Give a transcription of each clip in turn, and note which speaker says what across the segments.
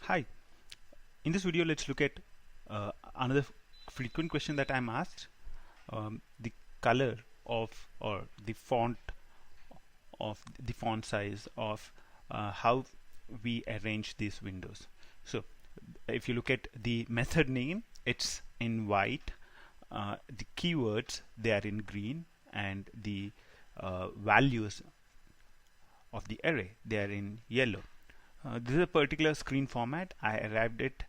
Speaker 1: Hi, in this video let's look at another frequent question that I'm asked. The color of or the font size of how we arrange these windows. So if you look at the method name, it's in white, the keywords they are in green, and the values of the array they are in yellow. This is a particular screen format I arrived at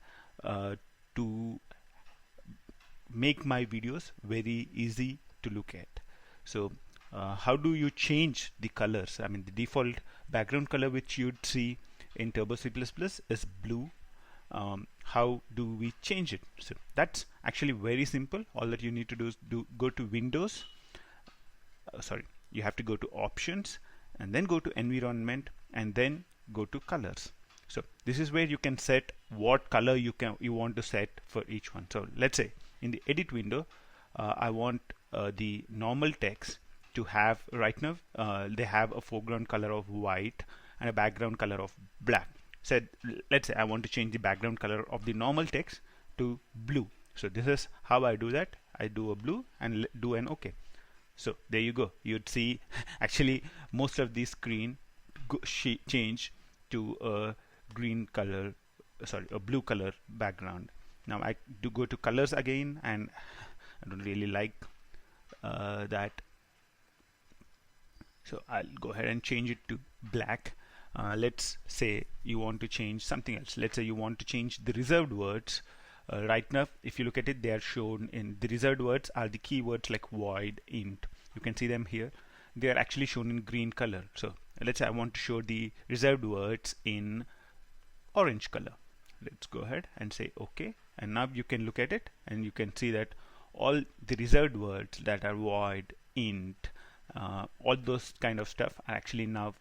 Speaker 1: to make my videos very easy to look at. So how do you change the colors? I mean, the default background color which you'd see in Turbo C++ is blue. How do we change it? So that's actually very simple. All that you need to do is go to Windows. You have to go to Options and then go to Environment and then go to Colors. So this is where you can set what color you want to set for each one. So let's say in the edit window, I want the normal text to have, right now they have a foreground color of white and a background color of black. So let's say I want to change the background color of the normal text to blue. So this is how I do that. I do a blue and do an OK. So there you go. You'd see actually most of the screen change to a green color, a blue color background. Now I do go to colors again, and I don't really like that. So I'll go ahead and change it to black. Let's say you want to change something else. Let's say you want to change the reserved words. Right now, if you look at it, they are shown in the reserved words are the keywords like void, int. You can see them here. They are actually shown in green color. So let's say I want to show the reserved words in orange color. Let's go ahead and say OK. And now you can look at it and you can see that all the reserved words that are void, int, all those kind of stuff are actually now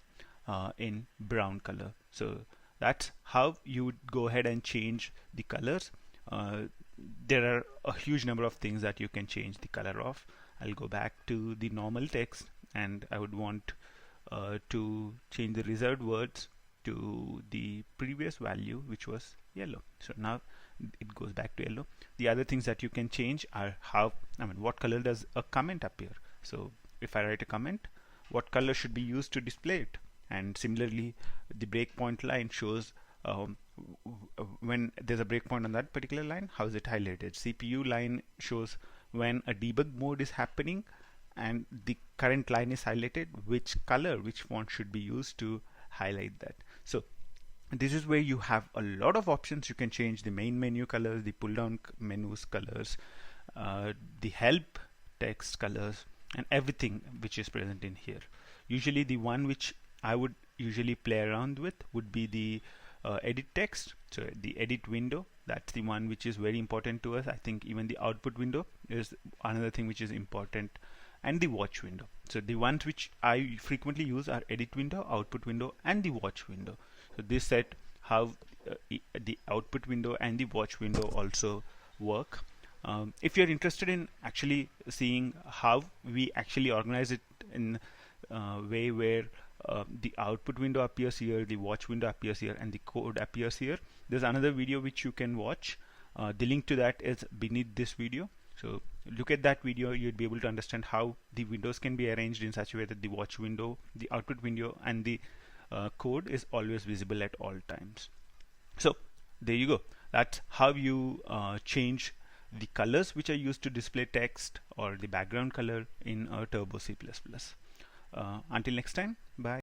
Speaker 1: in brown color. So that's how you would go ahead and change the colors. There are a huge number of things that you can change the color of. I'll go back to the normal text and I would want to change the reserved words to the previous value, which was yellow. So now it goes back to yellow. The other things that you can change are what color does a comment appear. So if I write a comment, what color should be used to display it? And similarly, the breakpoint line shows when there's a breakpoint on that particular line, how is it highlighted? CPU line shows when a debug mode is happening and the current line is highlighted, which color, which font should be used to highlight that. So this is where you have a lot of options. You can change the main menu colors, the pull down menus colors, the help text colors, and everything which is present in here. Usually the one which I would usually play around with would be the edit text. So the edit window, that's the one which is very important to us. I think even the output window is another thing which is important, and the watch window. So the ones which I frequently use are edit window, output window, and the watch window. So this set how the output window and the watch window also work. If you're interested in actually seeing how we actually organize it in a way where the output window appears here, the watch window appears here, and the code appears here, there's another video which you can watch. The link to that is beneath this video. So look at that video. You'd be able to understand how the windows can be arranged in such a way that the watch window, the output window, and the code is always visible at all times. So there you go. That's how you change the colors which are used to display text or the background color in Turbo C++. Until next time, bye.